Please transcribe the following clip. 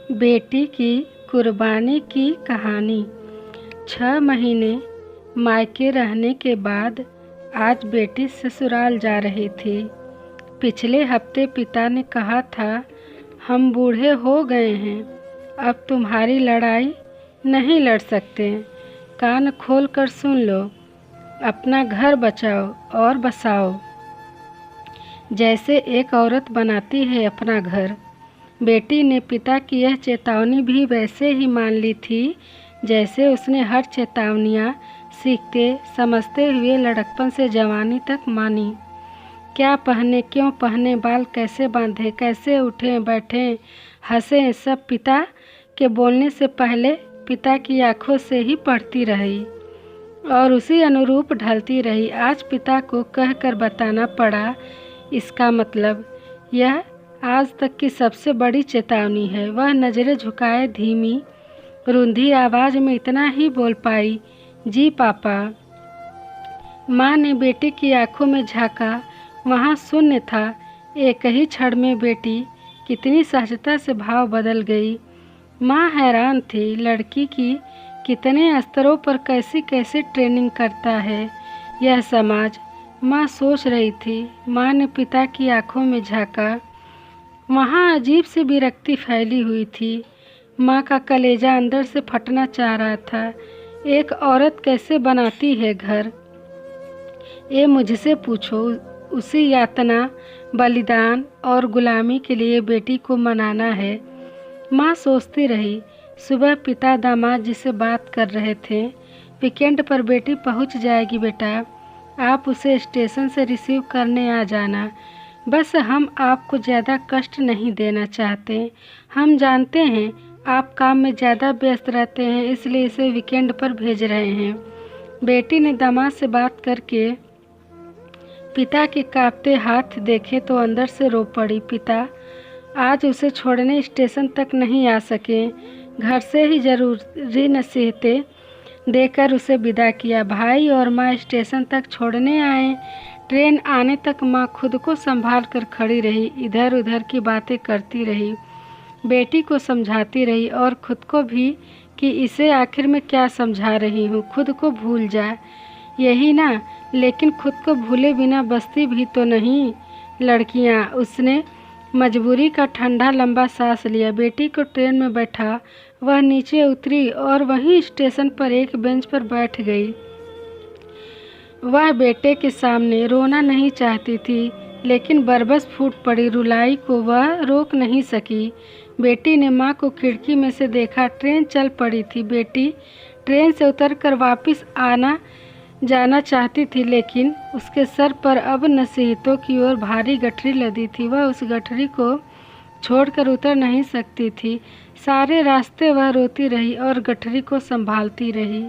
बेटी की कुर्बानी की कहानी। 6 महीने मायके रहने के बाद आज बेटी ससुराल जा रही थी। पिछले हफ्ते पिता ने कहा था, हम बूढ़े हो गए हैं, अब तुम्हारी लड़ाई नहीं लड़ सकते। कान खोल कर सुन लो, अपना घर बचाओ और बसाओ, जैसे एक औरत बनाती है अपना घर। बेटी ने पिता की यह चेतावनी भी वैसे ही मान ली थी जैसे उसने हर चेतावनियाँ सीखते समझते हुए लड़कपन से जवानी तक मानी। क्या पहने, क्यों पहने, बाल कैसे बांधे, कैसे उठें बैठें, हंसें, सब पिता के बोलने से पहले पिता की आंखों से ही पढ़ती रही और उसी अनुरूप ढलती रही। आज पिता को कहकर बताना पड़ा। इसका मतलब यह आज तक की सबसे बड़ी चेतावनी है। वह नज़रें झुकाए धीमी रुंधी आवाज़ में इतना ही बोल पाई, जी पापा। माँ ने बेटी की आंखों में झांका, वहाँ शून्य था। एक ही क्षण में बेटी कितनी सहजता से भाव बदल गई। माँ हैरान थी, लड़की की कितने स्तरों पर कैसी कैसी ट्रेनिंग करता है यह समाज। माँ सोच रही थी। माँ ने पिता की आंखों में झांका, वहाँ अजीब सी विरक्ति फैली हुई थी। माँ का कलेजा अंदर से फटना चाह रहा था। एक औरत कैसे बनाती है घर, ये मुझसे पूछो। उसी यातना, बलिदान और गुलामी के लिए बेटी को मनाना है। माँ सोचती रही। सुबह पिता दामाद जी से बात कर रहे थे। वीकेंड पर बेटी पहुँच जाएगी बेटा, आप उसे स्टेशन से रिसीव करने आ जाना। बस हम आपको ज़्यादा कष्ट नहीं देना चाहते। हम जानते हैं आप काम में ज़्यादा व्यस्त रहते हैं, इसलिए इसे वीकेंड पर भेज रहे हैं। बेटी ने दामाद से बात करके पिता के कांपते हाथ देखे तो अंदर से रो पड़ी। पिता आज उसे छोड़ने स्टेशन तक नहीं आ सके। घर से ही ज़रूरी नसीहतें देकर उसे विदा किया। भाई और माँ स्टेशन तक छोड़ने आए। ट्रेन आने तक माँ खुद को संभाल कर खड़ी रही, इधर उधर की बातें करती रही, बेटी को समझाती रही और खुद को भी कि इसे आखिर में क्या समझा रही हूँ, खुद को भूल जाए, यही ना। लेकिन खुद को भूले बिना बसती भी तो नहीं लड़कियाँ। उसने मजबूरी का ठंडा लंबा सांस लिया, बेटी को ट्रेन में बैठा, वह नीचे उतरी और वहीं स्टेशन पर एक बेंच पर बैठ गई। वह बेटे के सामने रोना नहीं चाहती थी, लेकिन बरबस फूट पड़ी। रुलाई को वह रोक नहीं सकी। बेटी ने माँ को खिड़की में से देखा। ट्रेन चल पड़ी थी। बेटी ट्रेन से उतरकर वापस आना जाना चाहती थी, लेकिन उसके सर पर अब नसीहतों की ओर भारी गठरी लदी थी। वह उस गठरी को छोड़कर उतर नहीं सकती थी। सारे रास्ते वह रोती रही और गठरी को संभालती रही।